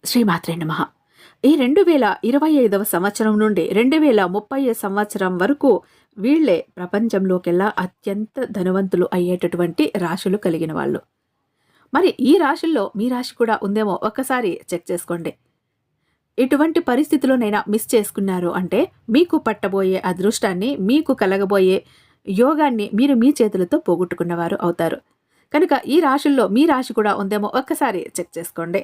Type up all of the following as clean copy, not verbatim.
శ్రీమాత్రే నమః. ఈ 2025వ సంవత్సరం నుండి 2030 సంవత్సరం వరకు వీళ్ళే ప్రపంచంలోకెల్లా అత్యంత ధనవంతులు అయ్యేటటువంటి రాశులు కలిగిన వాళ్ళు. మరి ఈ రాశుల్లో మీ రాశి కూడా ఉందేమో ఒక్కసారి చెక్ చేసుకోండి. ఇటువంటి పరిస్థితిలోనైనా మిస్ చేసుకున్నారు అంటే మీకు పట్టబోయే అదృష్టాన్ని, మీకు కలగబోయే యోగాన్ని మీరు మీ చేతులతో పోగొట్టుకున్నవారు అవుతారు. కనుక ఈ రాశుల్లో మీ రాశి కూడా ఉందేమో ఒక్కసారి చెక్ చేసుకోండి.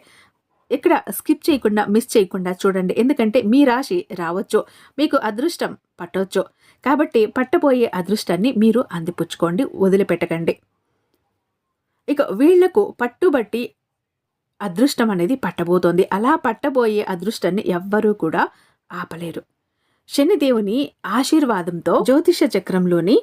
ఇక్కడ స్కిప్ చేయకుండా, మిస్ చేయకుండా చూడండి. ఎందుకంటే మీ రాశి రావచ్చు, మీకు అదృష్టం పట్టవచ్చు. కాబట్టి పట్టబోయే అదృష్టాన్ని మీరు అందిపుచ్చుకోండి, వదిలిపెట్టకండి. ఇక వీళ్లకు పట్టుబట్టి అదృష్టం అనేది పట్టబోతోంది. అలా పట్టబోయే అదృష్టాన్ని ఎవ్వరూ కూడా ఆపలేరు. శనిదేవుని ఆశీర్వాదంతో జ్యోతిష చక్రంలోని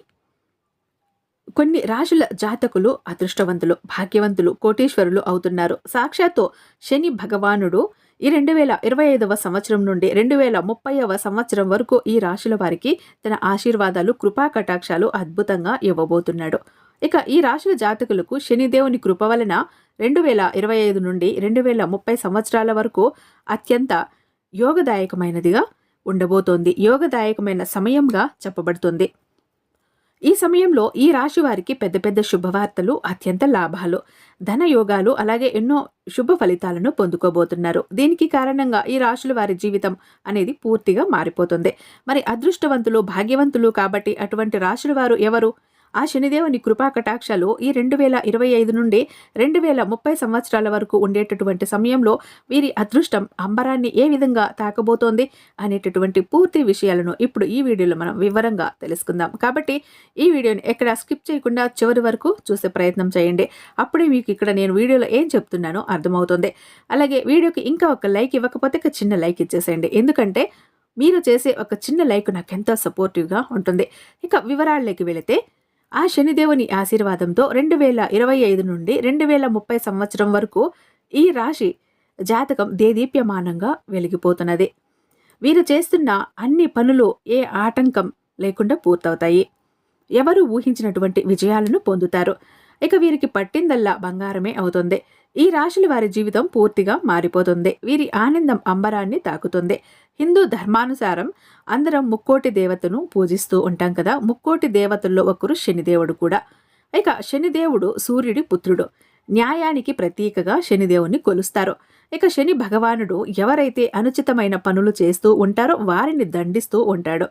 కొన్ని రాశుల జాతకులు అదృష్టవంతులు, భాగ్యవంతులు, కోటీశ్వరులు అవుతున్నారు. సాక్షాత్తు శని భగవానుడు ఈ 2025వ సంవత్సరం నుండి 2030వ సంవత్సరం వరకు ఈ రాశుల వారికి తన ఆశీర్వాదాలు, కృపా కటాక్షాలు అద్భుతంగా ఇవ్వబోతున్నాడు. ఇక ఈ రాశుల జాతకులకు శనిదేవుని కృప వలన 2025 నుండి 2030 సంవత్సరాల వరకు అత్యంత యోగదాయకమైనదిగా ఉండబోతోంది. యోగదాయకమైన సమయంగా చెప్పబడుతుంది. ఈ సమయంలో ఈ రాశి వారికి పెద్ద పెద్ద శుభవార్తలు, అత్యంత లాభాలు, ధన యోగాలు, అలాగే ఎన్నో శుభ ఫలితాలను పొందుకోబోతున్నారు. దీనికి కారణంగా ఈ రాశుల వారి జీవితం అనేది పూర్తిగా మారిపోతుంది. మరి అదృష్టవంతులు, భాగ్యవంతులు కాబట్టి అటువంటి రాశుల వారు ఎవరు? ఆ శనిదేవుని కృపా కటాక్షాలు ఈ 2025 నుండి 2030 సంవత్సరాల వరకు ఉండేటటువంటి సమయంలో వీరి అదృష్టం అంబరాన్ని ఏ విధంగా తాకబోతోంది అనేటటువంటి పూర్తి విషయాలను ఇప్పుడు ఈ వీడియోలో మనం వివరంగా తెలుసుకుందాం. కాబట్టి ఈ వీడియోని ఎక్కడ స్కిప్ చేయకుండా చివరి వరకు చూసే ప్రయత్నం చేయండి. అప్పుడే మీకు ఇక్కడ నేను వీడియోలో ఏం చెప్తున్నానో అర్థమవుతుంది. అలాగే వీడియోకి ఇంకా ఒక లైక్ ఇవ్వకపోతే ఒక చిన్న లైక్ ఇచ్చేసేయండి. ఎందుకంటే మీరు చేసే ఒక చిన్న లైక్ నాకు ఎంతో సపోర్టివ్గా ఉంటుంది. ఇక వివరాల్లోకి వెళితే ఆ శనిదేవుని ఆశీర్వాదంతో 2025 నుండి 2030 సంవత్సరం వరకు ఈ రాశి జాతకం దేదీప్యమానంగా వెలిగిపోతున్నది. వీరు చేస్తున్న అన్ని పనులు ఏ ఆటంకం లేకుండా పూర్తవుతాయి. ఎవరు ఊహించినటువంటి విజయాలను పొందుతారు. ఇక వీరికి పట్టిందల్లా బంగారమే అవుతుంది. ఈ రాశుల వారి జీవితం పూర్తిగా మారిపోతుంది. వీరి ఆనందం అంబరాన్ని తాకుతుంది. హిందూ ధర్మానుసారం అందరం ముక్కోటి దేవతను పూజిస్తూ ఉంటాం కదా. ముక్కోటి దేవతల్లో ఒకరు శనిదేవుడు కూడా. ఇక శనిదేవుడు సూర్యుడి పుత్రుడు. న్యాయానికి ప్రతీకగా శనిదేవుని కొలుస్తారు. ఇక శని భగవానుడు ఎవరైతే అనుచితమైన పనులు చేస్తూ ఉంటారో వారిని దండిస్తూ ఉంటాడు.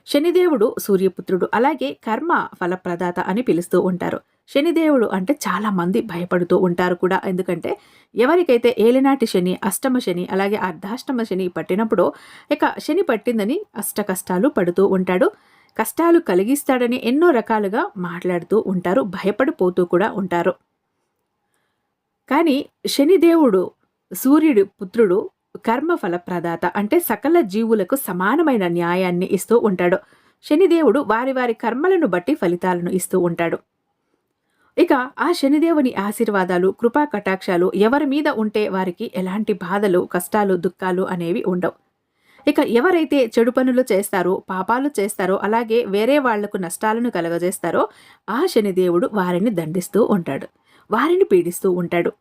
శనిదేవుడు సూర్యపుత్రుడు, అలాగే కర్మ ఫలప్రదాత అని పిలుస్తూ ఉంటారు. శనిదేవుడు అంటే చాలా మంది భయపడుతూ ఉంటారు కూడా. ఎందుకంటే ఎవరికైతే ఏలినాటి శని, అష్టమ శని, అలాగే అర్ధాష్టమ శని పట్టినప్పుడు ఇక శని పట్టిందని అష్ట కష్టాలు పడుతూ ఉంటాడు. కష్టాలు కలిగిస్తాడని ఎన్నో రకాలుగా మాట్లాడుతూ ఉంటారు, భయపడిపోతూ కూడా ఉంటారు. కానీ శనిదేవుడు సూర్యుడి పుత్రుడు, కర్మఫల ప్రదాత అంటే సకల జీవులకు సమానమైన న్యాయాన్ని ఇస్తూ ఉంటాడు. శనిదేవుడు వారి వారి కర్మలను బట్టి ఫలితాలను ఇస్తూ ఉంటాడు. ఇక ఆ శనిదేవుని ఆశీర్వాదాలు, కృపా కటాక్షాలు ఎవరి మీద ఉంటే వారికి ఎలాంటి బాధలు, కష్టాలు, దుఃఖాలు అనేవి ఉండవు. ఇక ఎవరైతే చెడు పనులు చేస్తారో, పాపాలు చేస్తారో, అలాగే వేరే వాళ్లకు నష్టాలను కలగజేస్తారో ఆ శనిదేవుడు వారిని దండిస్తూ ఉంటాడు, వారిని పీడిస్తూ ఉంటాడు.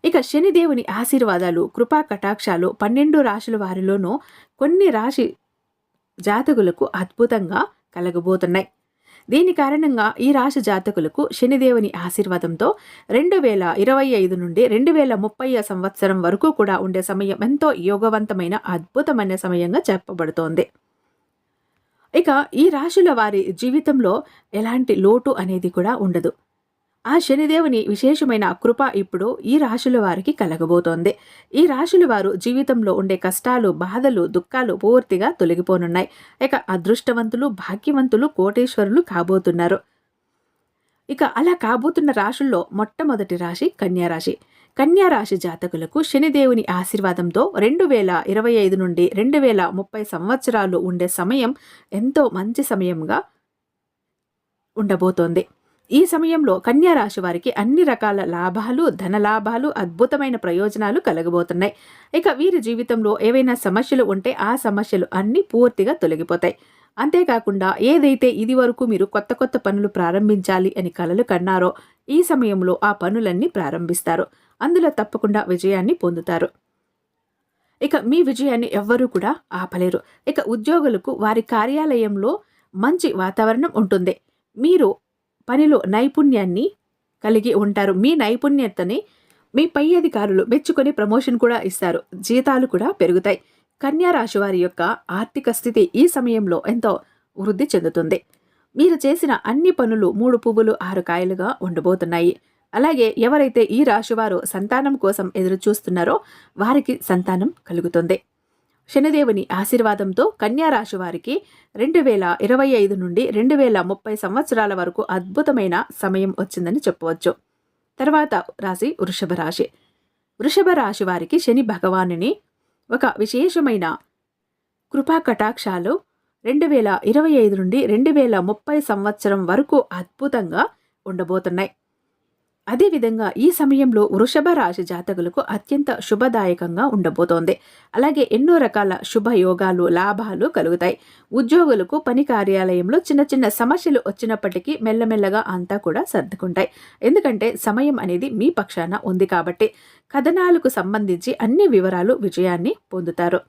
ఇక శనిదేవుని ఆశీర్వాదాలు, కృపా కటాక్షాలు 12 రాశుల వారిలోనూ కొన్ని రాశి జాతకులకు అద్భుతంగా కలగబోతున్నాయి. దీని కారణంగా ఈ రాశి జాతకులకు శనిదేవుని ఆశీర్వాదంతో 2025 నుండి 2030 సంవత్సరం వరకు కూడా ఉండే సమయం ఎంతో యోగవంతమైన, అద్భుతమైన సమయంగా చెప్పబడుతోంది. ఇక ఈ రాశుల వారి జీవితంలో ఎలాంటి లోటు అనేది కూడా ఉండదు. ఆ శనిదేవుని విశేషమైన కృప ఇప్పుడు ఈ రాశుల వారికి కలగబోతోంది. ఈ రాశుల వారు జీవితంలో ఉండే కష్టాలు, బాధలు, దుఃఖాలు పూర్తిగా తొలగిపోనున్నాయి. ఇక అదృష్టవంతులు, భాగ్యవంతులు, కోటీశ్వరులు కాబోతున్నారు. ఇక అలా కాబోతున్న రాశుల్లో మొట్టమొదటి రాశి కన్యారాశి. కన్యారాశి జాతకులకు శనిదేవుని ఆశీర్వాదంతో 2025 నుండి 2030 సంవత్సరాలు ఉండే సమయం ఎంతో మంచి సమయంగా ఉండబోతోంది. ఈ సమయంలో కన్యా రాశి వారికి అన్ని రకాల లాభాలు, ధనలాభాలు, అద్భుతమైన ప్రయోజనాలు కలగబోతున్నాయి. ఇక వీరి జీవితంలో ఏవైనా సమస్యలు ఉంటే ఆ సమస్యలు అన్నీ పూర్తిగా తొలగిపోతాయి. అంతేకాకుండా ఏదైతే ఇది వరకు మీరు కొత్త కొత్త పనులు ప్రారంభించాలి అని కలలు కన్నారో ఈ సమయంలో ఆ పనులన్నీ ప్రారంభిస్తారు. అందులో తప్పకుండా విజయాన్ని పొందుతారు. ఇక మీ విజయాన్ని ఎవ్వరూ కూడా ఆపలేరు. ఇక ఉద్యోగులకు వారి కార్యాలయంలో మంచి వాతావరణం ఉంటుంది. మీరు పనిలో నైపుణ్యాన్ని కలిగి ఉంటారు. మీ నైపుణ్యతని మీ పై అధికారులు మెచ్చుకొని ప్రమోషన్ కూడా ఇస్తారు. జీతాలు కూడా పెరుగుతాయి. కన్యా రాశి వారి యొక్క ఆర్థిక స్థితి ఈ సమయంలో ఎంతో వృద్ధి చెందుతుంది. మీరు చేసిన అన్ని పనులు 3 పువ్వులు 6 కాయలుగా ఉండబోతున్నాయి. అలాగే ఎవరైతే ఈ రాశివారు సంతానం కోసం ఎదురు చూస్తున్నారో వారికి సంతానం కలుగుతుంది. శనిదేవుని ఆశీర్వాదంతో కన్యా రాశి వారికి 2025 నుండి 2030 సంవత్సరాల వరకు అద్భుతమైన సమయం వచ్చిందని చెప్పవచ్చు. తర్వాత రాశి వృషభ రాశి. వృషభ రాశి వారికి శని భగవానుని ఒక విశేషమైన కృపా కటాక్షాలు 2025 నుండి 2030 సంవత్సరం వరకు అద్భుతంగా ఉండబోతున్నాయి. అదేవిధంగా ఈ సమయంలో వృషభ రాశి జాతకులకు అత్యంత శుభదాయకంగా ఉండబోతోంది. అలాగే ఎన్నో రకాల శుభయోగాలు లాభాలు కలుగుతాయి. ఉద్యోగులకు పని కార్యాలయంలో చిన్న చిన్న సమస్యలు వచ్చినప్పటికీ మెల్లమెల్లగా అంతా కూడా సర్దుకుంటాయి. ఎందుకంటే సమయం అనేది మీ పక్షాన ఉంది కాబట్టి కథనాలకు సంబంధించి అన్ని వివరాలు విజయాన్ని పొందుతారు.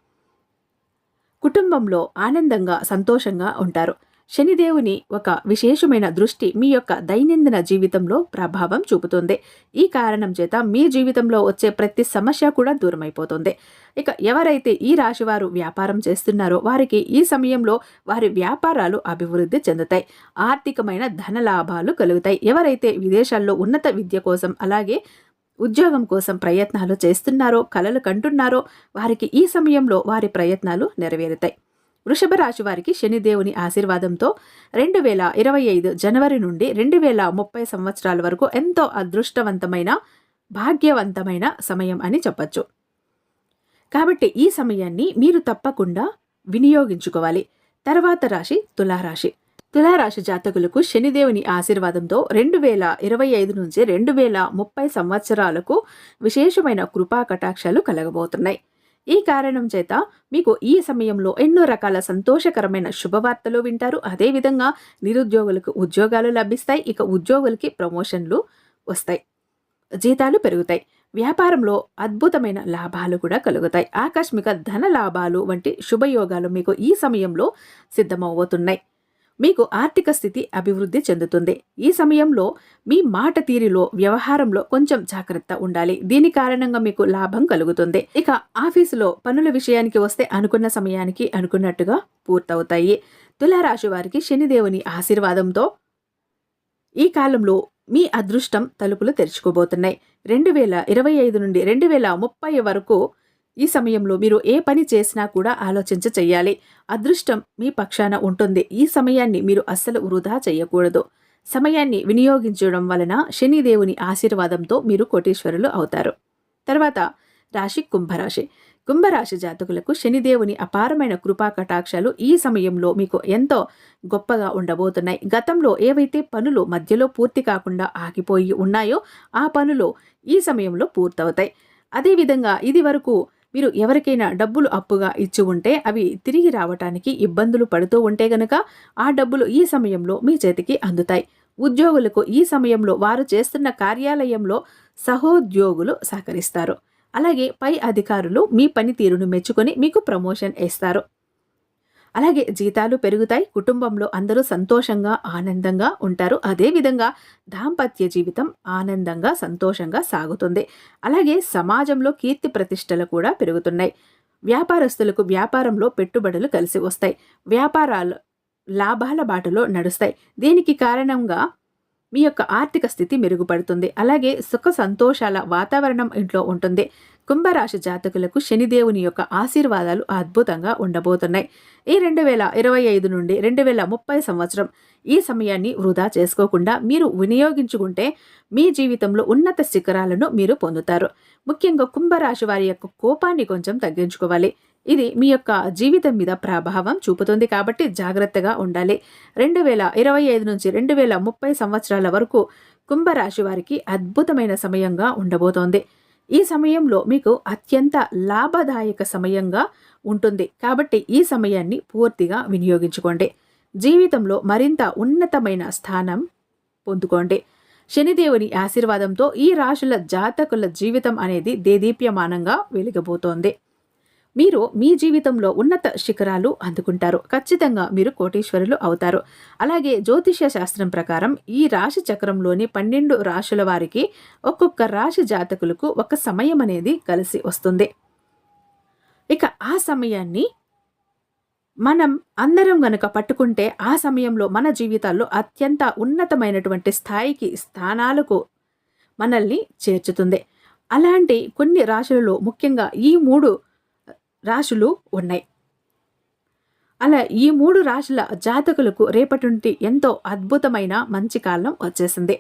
కుటుంబంలో ఆనందంగా సంతోషంగా ఉంటారు. శనిదేవుని ఒక విశేషమైన దృష్టి మీ యొక్క దైనందిన జీవితంలో ప్రభావం చూపుతుంది. ఈ కారణం చేత మీ జీవితంలో వచ్చే ప్రతి సమస్య కూడా దూరమైపోతుంది. ఇక ఎవరైతే ఈ రాశివారు వ్యాపారం చేస్తున్నారో వారికి ఈ సమయంలో వారి వ్యాపారాలు అభివృద్ధి చెందుతాయి. ఆర్థికమైన ధన లాభాలు కలుగుతాయి. ఎవరైతే విదేశాల్లో ఉన్నత విద్య కోసం అలాగే ఉద్యోగం కోసం ప్రయత్నాలు చేస్తున్నారో కలలు కంటున్నారో వారికి ఈ సమయంలో వారి ప్రయత్నాలు నెరవేరుతాయి. వృషభ రాశి వారికి శనిదేవుని ఆశీర్వాదంతో 2025 జనవరి నుండి 2030 సంవత్సరాల వరకు ఎంతో అదృష్టవంతమైన భాగ్యవంతమైన సమయం అని చెప్పచ్చు. కాబట్టి ఈ సమయాన్ని మీరు తప్పకుండా వినియోగించుకోవాలి. తర్వాత రాశి తులారాశి. తులారాశి జాతకులకు శనిదేవుని ఆశీర్వాదంతో 2025 నుంచి 2030 సంవత్సరాలకు విశేషమైన కృపా కటాక్షాలు కలగబోతున్నాయి. ఈ కారణం చేత మీకు ఈ సమయంలో ఎన్నో రకాల సంతోషకరమైన శుభవార్తలు వింటారు. అదేవిధంగా నిరుద్యోగులకు ఉద్యోగాలు లభిస్తాయి. ఇక ఉద్యోగులకి ప్రమోషన్లు వస్తాయి, జీతాలు పెరుగుతాయి. వ్యాపారంలో అద్భుతమైన లాభాలు కూడా కలుగుతాయి. ఆకస్మిక ధన లాభాలు వంటి శుభయోగాలు మీకు ఈ సమయంలో సిద్ధమవుతున్నాయి. మీకు ఆర్థిక స్థితి అభివృద్ధి చెందుతుంది. ఈ సమయంలో మీ మాట తీరులో వ్యవహారంలో కొంచెం జాగ్రత్త ఉండాలి. దీని కారణంగా మీకు లాభం కలుగుతుంది. ఇక ఆఫీసులో పనుల విషయానికి వస్తే అనుకున్న సమయానికి అనుకున్నట్టుగా పూర్తవుతాయి. తులారాశి వారికి శనిదేవుని ఆశీర్వాదంతో ఈ కాలంలో మీ అదృష్టం తలుపులు తెరుచుకోబోతున్నాయి. 2025 నుండి 2030 వరకు ఈ సమయంలో మీరు ఏ పని చేసినా కూడా ఆలోచించి చెయ్యాలి. అదృష్టం మీ పక్షాన ఉంటుంది. ఈ సమయాన్ని మీరు అస్సలు వృధా చేయకూడదు. సమయాన్ని వినియోగించడం వలన శనిదేవుని ఆశీర్వాదంతో మీరు కోటీశ్వరులు అవుతారు. తర్వాత రాశి కుంభరాశి. కుంభరాశి జాతకులకు శనిదేవుని అపారమైన కృపా కటాక్షాలు ఈ సమయంలో మీకు ఎంతో గొప్పగా ఉండబోతున్నాయి. గతంలో ఏవైతే పనులు మధ్యలో పూర్తి కాకుండా ఆగిపోయి ఉన్నాయో ఆ పనులు ఈ సమయంలో పూర్తవుతాయి. అదేవిధంగా ఇది వరకు మీరు ఎవరికైనా డబ్బులు అప్పుగా ఇచ్చి ఉంటే అవి తిరిగి రావటానికి ఇబ్బందులు పడుతూ ఉంటే గనక ఆ డబ్బులు ఈ సమయంలో మీ చేతికి అందుతాయి. ఉద్యోగులకు ఈ సమయంలో వారు చేస్తున్న కార్యాలయంలో సహోద్యోగులు సహకరిస్తారు. అలాగే పై అధికారులు మీ పనితీరును మెచ్చుకొని మీకు ప్రమోషన్ ఇస్తారు. అలాగే జీతాలు పెరుగుతాయి. కుటుంబంలో అందరూ సంతోషంగా ఆనందంగా ఉంటారు. అదేవిధంగా దాంపత్య జీవితం ఆనందంగా సంతోషంగా సాగుతుంది. అలాగే సమాజంలో కీర్తి ప్రతిష్టలు కూడా పెరుగుతున్నాయి. వ్యాపారస్తులకు వ్యాపారంలో పెట్టుబడులు కలిసి వస్తాయి. వ్యాపారాలు లాభాల బాటలో నడుస్తాయి. దీనికి కారణంగా మీ యొక్క ఆర్థిక స్థితి మెరుగుపడుతుంది. అలాగే సుఖ సంతోషాల వాతావరణం ఇంట్లో ఉంటుంది. కుంభరాశి జాతకులకు శనిదేవుని యొక్క ఆశీర్వాదాలు అద్భుతంగా ఉండబోతున్నాయి. ఈ 2025 నుండి 2030 సంవత్సరం ఈ సమయాన్ని వృధా చేసుకోకుండా మీరు వినియోగించుకుంటే మీ జీవితంలో ఉన్నత శిఖరాలను మీరు పొందుతారు. ముఖ్యంగా కుంభరాశి వారి యొక్క కోపాన్ని కొంచెం తగ్గించుకోవాలి. ఇది మీ యొక్క జీవితం మీద ప్రభావం చూపుతుంది కాబట్టి జాగ్రత్తగా ఉండాలి. 2025 నుంచి 2030 సంవత్సరాల వరకు కుంభరాశి వారికి అద్భుతమైన సమయంగా ఉండబోతోంది. ఈ సమయంలో మీకు అత్యంత లాభదాయక సమయంగా ఉంటుంది కాబట్టి ఈ సమయాన్ని పూర్తిగా వినియోగించుకోండి. జీవితంలో మరింత ఉన్నతమైన స్థానం పొందుకోండి. శనిదేవుని ఆశీర్వాదంతో ఈ రాశుల జాతకుల జీవితం అనేది దేదీప్యమానంగా వెలిగబోతోంది. మీరు మీ జీవితంలో ఉన్నత శిఖరాలు అందుకుంటారు. ఖచ్చితంగా మీరు కోటీశ్వరులు అవుతారు. అలాగే జ్యోతిష్య శాస్త్రం ప్రకారం ఈ రాశి చక్రంలోని 12 రాశుల వారికి ఒక్కొక్క రాశి జాతకులకు ఒక సమయం అనేది కలిసి వస్తుంది. ఇక ఆ సమయాన్ని మనం అందరం గనక పట్టుకుంటే ఆ సమయంలో మన జీవితాల్లో అత్యంత ఉన్నతమైనటువంటి స్థాయికి, స్థానాలకు మనల్ని చేర్చుతుంది. అలాంటి కొన్ని రాశులలో ముఖ్యంగా ఈ 3 రాశులు ఉన్నాయి. అలా ఈ 3 రాశుల జాతకులకు రేపటి నుండి ఎంతో అద్భుతమైన మంచి కాలం వచ్చేసింది.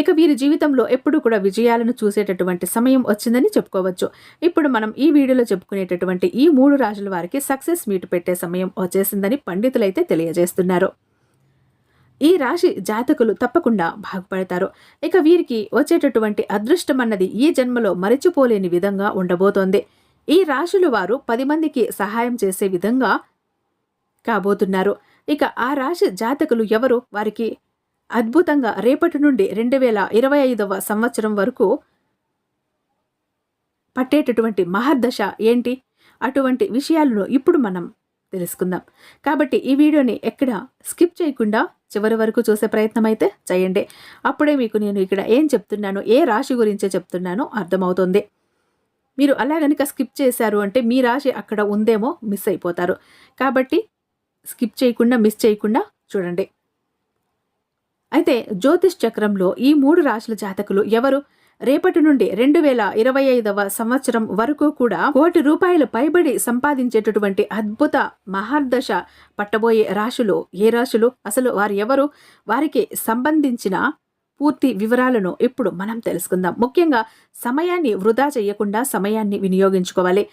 ఇక వీరి జీవితంలో ఎప్పుడు కూడా విజయాలను చూసేటటువంటి సమయం వచ్చిందని చెప్పుకోవచ్చు. ఇప్పుడు మనం ఈ వీడియోలో చెప్పుకునేటటువంటి ఈ 3 రాశుల వారికి సక్సెస్ మీట్ పెట్టే సమయం వచ్చేసిందని పండితులైతే తెలియజేస్తున్నారు. ఈ రాశి జాతకులు తప్పకుండా బాగుపడతారు. ఇక వీరికి వచ్చేటటువంటి అదృష్టం అన్నది ఈ జన్మలో మరిచిపోలేని విధంగా ఉండబోతోంది. ఈ రాశుల వారు 10 మందికి సహాయం చేసే విధంగా కాబోతున్నారు. ఇక ఆ రాశి జాతకులు ఎవరు? వారికి అద్భుతంగా రేపటి నుండి 2025వ సంవత్సరం వరకు పట్టేటటువంటి మహర్దశ ఏంటి? అటువంటి విషయాలను ఇప్పుడు మనం తెలుసుకుందాం. కాబట్టి ఈ వీడియోని ఎక్కడ స్కిప్ చేయకుండా చివరి వరకు చూసే ప్రయత్నం అయితే చేయండి. అప్పుడే మీకు నేను ఇక్కడ ఏం చెప్తున్నానో, ఏ రాశి గురించే చెప్తున్నానో అర్థమవుతుంది. మీరు అలా గనుక స్కిప్ చేశారు అంటే మీ రాశి అక్కడ ఉందేమో మిస్ అయిపోతారు. కాబట్టి స్కిప్ చేయకుండా, మిస్ చేయకుండా చూడండి. అయితే జ్యోతిష్ చక్రంలో ఈ 3 రాశుల జాతకులు ఎవరు? రేపటి నుండి 2025వ సంవత్సరం వరకు కూడా ₹1,00,00,000 పైబడి సంపాదించేటటువంటి అద్భుత మహర్దశ పట్టబోయే రాశులు ఏ రాశులు? అసలు వారు ఎవరు? వారికి సంబంధించిన పూర్తి వివరాలను ఇప్పుడు మనం తెలుసుకుందాం. ముఖ్యంగా సమయాన్ని వృధా చేయకుండా సమయాన్ని వినియోగించుకోవాలి.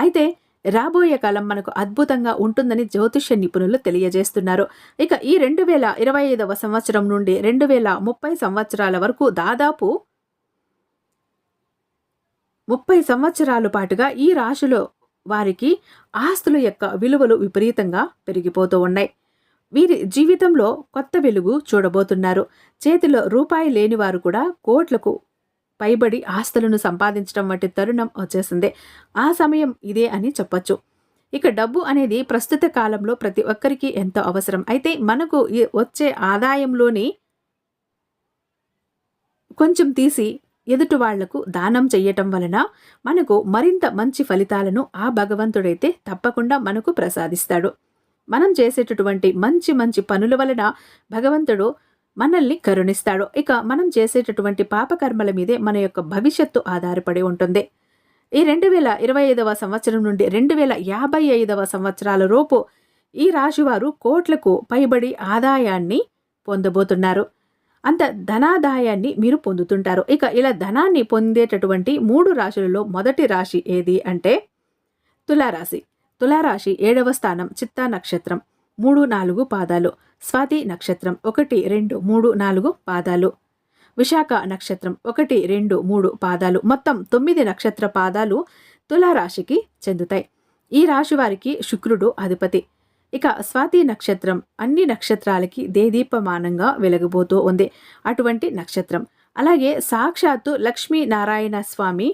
అయితే రాబోయే కాలం మనకు అద్భుతంగా ఉంటుందని జ్యోతిష్య నిపుణులు తెలియజేస్తున్నారు. ఇక ఈ 2025వ సంవత్సరం నుండి 2030 సంవత్సరాల వరకు దాదాపు 30 సంవత్సరాల పాటుగా ఈ రాశిలో వారికి ఆస్తుల యొక్క విలువలు విపరీతంగా పెరిగిపోతూ ఉన్నాయి. వీరి జీవితంలో కొత్త వెలుగు చూడబోతున్నారు. చేతిలో రూపాయి లేని వారు కూడా కోట్లకు పైబడి ఆస్తులను సంపాదించడం వంటి తరుణం వచ్చేసింది. ఆ సమయం ఇదే అని చెప్పొచ్చు. ఇక డబ్బు అనేది ప్రస్తుత కాలంలో ప్రతి ఒక్కరికి ఎంతో అవసరం. అయితే మనకు వచ్చే ఆదాయంలోని కొంచెం తీసి ఎదుటి వాళ్లకు దానం చెయ్యటం వలన మనకు మరింత మంచి ఫలితాలను ఆ భగవంతుడైతే తప్పకుండా మనకు ప్రసాదిస్తాడు. మనం చేసేటటువంటి మంచి మంచి పనుల వలన భగవంతుడు మనల్ని కరుణిస్తాడు. ఇక మనం చేసేటటువంటి పాపకర్మల మీదే మన యొక్క భవిష్యత్తు ఆధారపడి ఉంటుంది. ఈ 2025వ సంవత్సరం నుండి 2055వ సంవత్సరాల లోపు ఈ రాశివారు కోట్లకు పైబడి ఆదాయాన్ని పొందబోతున్నారు. అంత ధనాదాయాన్ని మీరు పొందుతుంటారు. ఇక ఇలా ధనాన్ని పొందేటటువంటి 3 రాశులలో మొదటి రాశి ఏది అంటే తులారాశి. తులారాశి 7వ స్థానం చిత్తా నక్షత్రం 3-4 పాదాలు, స్వాతి నక్షత్రం 1-2-3-4 పాదాలు, విశాఖ నక్షత్రం 1-2-3 పాదాలు, మొత్తం 9 నక్షత్ర పాదాలు తులారాశికి చెందుతాయి. ఈ రాశి వారికి శుక్రుడు అధిపతి. ఇక స్వాతి నక్షత్రం అన్ని నక్షత్రాలకి దేదీపమానంగా వెలగబోతూ ఉంది. అటువంటి నక్షత్రం. అలాగే సాక్షాత్తు లక్ష్మీనారాయణ స్వామి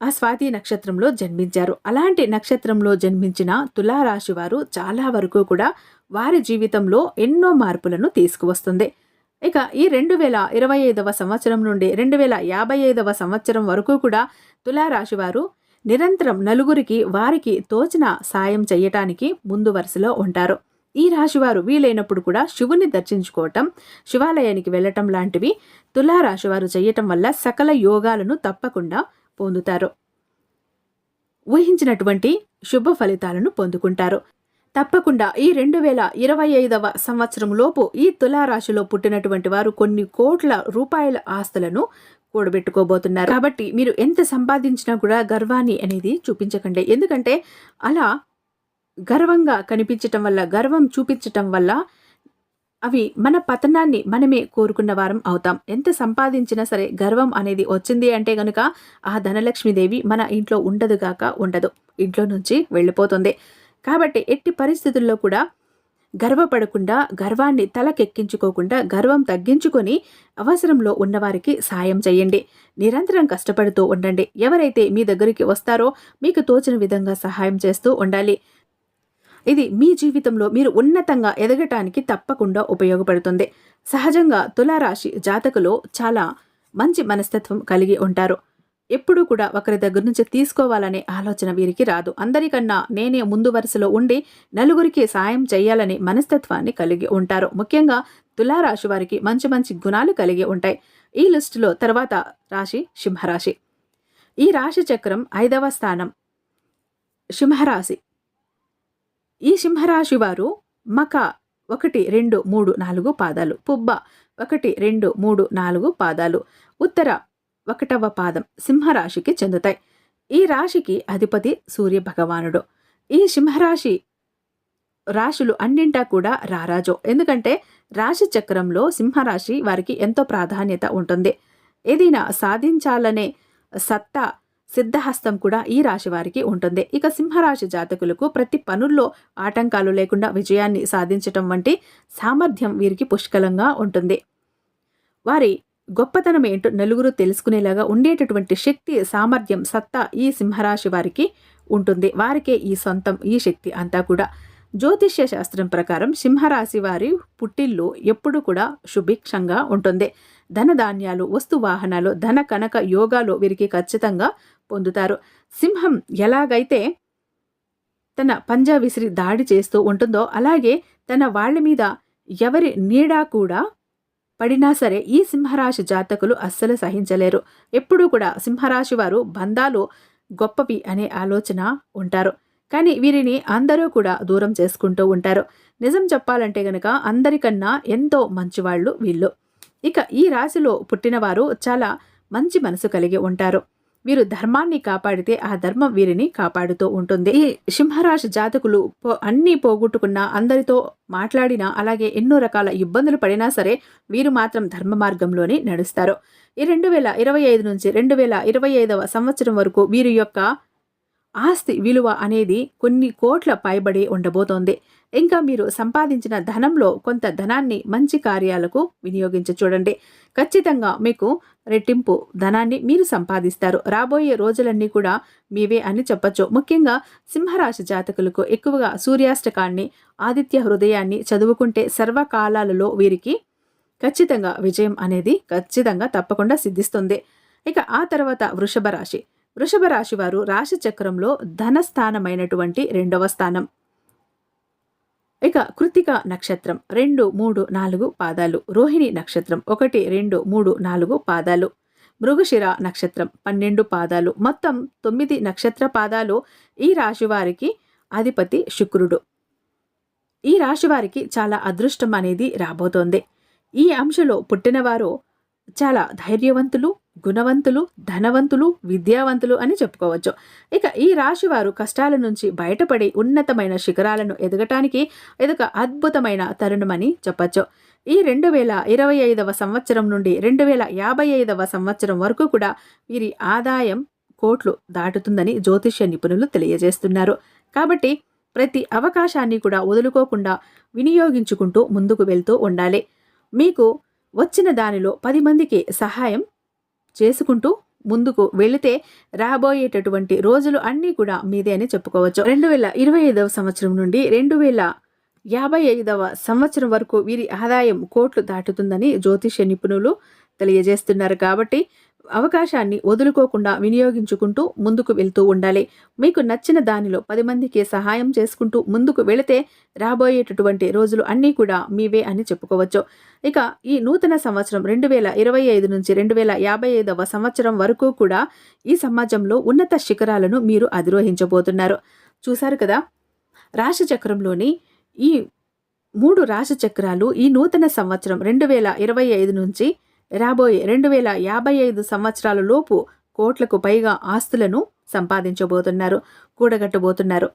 ఆ స్వాతి నక్షత్రంలో జన్మించారు. అలాంటి నక్షత్రంలో జన్మించిన తులారాశి వారు చాలా వరకు కూడా వారి జీవితంలో ఎన్నో మార్పులను తీసుకువస్తుంది. ఇక ఈ 2025వ సంవత్సరం నుండి 2055వ సంవత్సరం వరకు కూడా తులారాశి వారు నిరంతరం నలుగురికి వారికి తోచిన సాయం చేయటానికి ముందు వరుసలో ఉంటారు. ఈ రాశివారు వీలైనప్పుడు కూడా శివుని దర్శించుకోవటం, శివాలయానికి వెళ్ళటం లాంటివి తులారాశివారు చేయటం వల్ల సకల యోగాలను తప్పకుండా పొందుతారు. ఊహించినటువంటి శుభ ఫలితాలను పొందుకుంటారు. తప్పకుండా ఈ 2025వ సంవత్సరం లోపు ఈ తులారాశిలో పుట్టినటువంటి వారు కొన్ని కోట్ల రూపాయల ఆస్తులను కూడబెట్టుకోబోతున్నారు. కాబట్టి మీరు ఎంత సంపాదించినా కూడా గర్వాన్ని అనేది చూపించకండి. ఎందుకంటే అలా గర్వంగా కనిపించటం వల్ల, గర్వం చూపించటం వల్ల అవి మన పతనాన్ని మనమే కోరుకున్న వారం అవుతాం. ఎంత సంపాదించినా సరే గర్వం అనేది వచ్చింది అంటే గనుక ఆ ధనలక్ష్మీదేవి మన ఇంట్లో ఉండదు గాక ఉండదు, ఇంట్లో నుంచి వెళ్ళిపోతుంది. కాబట్టి ఎట్టి పరిస్థితుల్లో కూడా గర్వపడకుండా, గర్వాన్ని తలకెక్కించుకోకుండా గర్వం తగ్గించుకొని అవసరంలో ఉన్నవారికి సాయం చేయండి. నిరంతరం కష్టపడుతూ ఉండండి. ఎవరైతే మీ దగ్గరికి వస్తారో మీకు తోచిన విధంగా సహాయం చేస్తూ ఉండాలి. ఇది మీ జీవితంలో మీరు ఉన్నతంగా ఎదగటానికి తప్పకుండా ఉపయోగపడుతుంది. సహజంగా తులారాశి జాతకులు చాలా మంచి మనస్తత్వం కలిగి ఉంటారు. ఎప్పుడూ కూడా ఒకరి దగ్గర నుంచి తీసుకోవాలనే ఆలోచన వీరికి రాదు. అందరికన్నా నేనే ముందు వరుసలో ఉండి నలుగురికి సాయం చేయాలనే మనస్తత్వాన్ని కలిగి ఉంటారు. ముఖ్యంగా తులారాశి వారికి మంచి మంచి గుణాలు కలిగి ఉంటాయి. ఈ లిస్టులో తర్వాత రాశి సింహరాశి. ఈ రాశి చక్రం 5వ స్థానం సింహరాశి. ఈ సింహరాశి వారు మక 1, 2, 3, 4 పాదాలు, పుబ్బ 1, 2, 3, 4 పాదాలు, ఉత్తర 1వ పాదం సింహరాశికి చెందుతాయి. ఈ రాశికి అధిపతి సూర్య భగవానుడు. ఈ సింహరాశి రాశులు అన్నింటా కూడా రారాజు. ఎందుకంటే రాశి చక్రంలో సింహరాశి వారికి ఎంతో ప్రాధాన్యత ఉంటుంది. ఏదైనా సాధించాలనే సత్తా, సిద్ధహస్తం కూడా ఈ రాశి వారికి ఉంటుంది. ఇక సింహరాశి జాతకులకు ప్రతి పనుల్లో ఆటంకాలు లేకుండా విజయాన్ని సాధించటం వంటి సామర్థ్యం వీరికి పుష్కలంగా ఉంటుంది. వారి గొప్పతనం ఏంటో నలుగురు తెలుసుకునేలాగా ఉండేటటువంటి శక్తి, సామర్థ్యం, సత్తా ఈ సింహరాశి వారికి ఉంటుంది. వారికే ఈ సొంతం ఈ శక్తి అంతా కూడా. జ్యోతిష్య శాస్త్రం ప్రకారం సింహరాశి వారి పుట్టిల్లు ఎప్పుడు కూడా సుభిక్షంగా ఉంటుంది. ధనధాన్యాలు, వస్తు వాహనాలు, ధన కనక యోగాలు వీరికి ఖచ్చితంగా పొందుతారు. సింహం ఎలాగైతే తన పంజా విసిరి దాడి చేస్తూ ఉంటుందో అలాగే తన వాళ్ళ మీద ఎవరి నీడా కూడా పడినా సరే ఈ సింహరాశి జాతకులు అస్సలు సహించలేరు. ఎప్పుడూ కూడా సింహరాశి వారు బంధాలు గొప్పవి అనే ఆలోచన ఉంటారు. కానీ వీరిని అందరూ కూడా దూరం చేసుకుంటూ ఉంటారు. నిజం చెప్పాలంటే గనక అందరికన్నా ఎంతో మంచివాళ్ళు వీళ్ళు. ఇక ఈ రాశిలో పుట్టినవారు చాలా మంచి మనసు కలిగి ఉంటారు. వీరు ధర్మాన్ని కాపాడితే ఆ ధర్మం వీరిని కాపాడుతూ ఉంటుంది. ఈ సింహరాశి జాతకులు అన్నీ పోగొట్టుకున్నా, అందరితో మాట్లాడినా, అలాగే ఎన్నో రకాల ఇబ్బందులు పడినా సరే వీరు మాత్రం ధర్మ మార్గంలోనే నడుస్తారు. ఈ 2025 నుంచి 2025వ సంవత్సరం వరకు వీరి యొక్క ఆస్తి విలువ అనేది కొన్ని కోట్ల పైబడి ఉండబోతోంది. ఇంకా మీరు సంపాదించిన ధనంలో కొంత ధనాన్ని మంచి కార్యాలకు వినియోగించి చూడండి. ఖచ్చితంగా మీకు రెట్టింపు ధనాన్ని మీరు సంపాదిస్తారు. రాబోయే రోజులన్నీ కూడా మీవే అని చెప్పచ్చు. ముఖ్యంగా సింహరాశి జాతకులకు ఎక్కువగా సూర్యాష్టకాన్ని, ఆదిత్య హృదయాన్ని చదువుకుంటే సర్వకాలాలలో వీరికి ఖచ్చితంగా విజయం అనేది ఖచ్చితంగా తప్పకుండా సిద్ధిస్తుంది. ఇక ఆ తర్వాత వృషభ రాశి. వృషభ రాశి వారు రాశి చక్రంలో ధనస్థానమైనటువంటి 2వ స్థానం. ఇక కృత్తిక నక్షత్రం 2, 3, 4 పాదాలు, రోహిణి నక్షత్రం 1, 2, 3, 4 పాదాలు, మృగశిర నక్షత్రం 12 పాదాలు, మొత్తం 9 నక్షత్ర పాదాలు ఈ రాశి వారికి అధిపతి శుక్రుడు. ఈ రాశి వారికి చాలా అదృష్టం అనేది రాబోతోంది. ఈ అంశలో పుట్టినవారు చాలా ధైర్యవంతులు, గుణవంతులు, ధనవంతులు, విద్యావంతులు అని చెప్పుకోవచ్చు. ఇక ఈ రాశి వారు కష్టాల నుంచి బయటపడి ఉన్నతమైన శిఖరాలను ఎదగటానికి ఇదొక అద్భుతమైన తరుణమని చెప్పచ్చు. ఈ 2025వ సంవత్సరం నుండి 2055వ సంవత్సరం వరకు కూడా వీరి ఆదాయం కోట్లు దాటుతుందని జ్యోతిష్య నిపుణులు తెలియజేస్తున్నారు. కాబట్టి ప్రతి అవకాశాన్ని కూడా వదులుకోకుండా వినియోగించుకుంటూ ముందుకు వెళ్తూ ఉండాలి. మీకు వచ్చిన దానిలో 10 మందికి సహాయం చేసుకుంటూ ముందుకు వెళితే రాబోయేటటువంటి రోజులు అన్నీ కూడా మీదే అని చెప్పుకోవచ్చు. 2025వ సంవత్సరం నుండి 2055వ సంవత్సరం వరకు వీరి ఆదాయం కోట్లు దాటుతుందని జ్యోతిష్య నిపుణులు తెలియజేస్తున్నారు. కాబట్టి అవకాశాన్ని వదులుకోకుండా వినియోగించుకుంటూ ముందుకు వెళ్తూ ఉండాలి. మీకు నచ్చిన దానిలో 10 మందికి సహాయం చేసుకుంటూ ముందుకు వెళితే రాబోయేటటువంటి రోజులు అన్నీ కూడా మీవే అని చెప్పుకోవచ్చు. ఇక ఈ నూతన సంవత్సరం 2025 నుంచి 2055వ సంవత్సరం వరకు కూడా ఈ సమాజంలో ఉన్నత శిఖరాలను మీరు అధిరోహించబోతున్నారు. చూశారు కదా, రాశి చక్రంలోని ఈ 3 రాశి చక్రాలు ఈ నూతన సంవత్సరం 2025 నుంచి రాబోయే 2055 సంవత్సరాల లోపు కోట్లకు పైగా ఆస్తులను సంపాదించబోతున్నారు, కూడగట్టబోతున్నారు.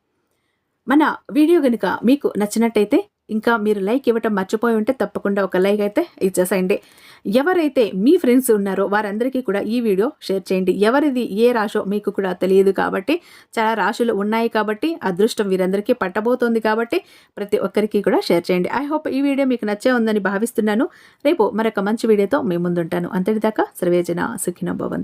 మన వీడియో గనుక మీకు నచ్చినట్టయితే, ఇంకా మీరు లైక్ ఇవ్వటం మర్చిపోయి ఉంటే తప్పకుండా ఒక లైక్ అయితే ఇచ్చేసేయండి. ఎవరైతే మీ ఫ్రెండ్స్ ఉన్నారో వారందరికీ కూడా ఈ వీడియో షేర్ చేయండి. ఎవరిది ఏ రాశో మీకు కూడా తెలియదు కాబట్టి, చాలా రాశులు ఉన్నాయి కాబట్టి, అదృష్టం వీరందరికీ పట్టబోతోంది కాబట్టి ప్రతి ఒక్కరికి కూడా షేర్ చేయండి. ఐ హోప్ ఈ వీడియో మీకు నచ్చే ఉందని భావిస్తున్నాను. రేపు మరొక మంచి వీడియోతో మీ ముందుంటాను. అంతటిదాకా సర్వేజన సుఖినో భవంతు.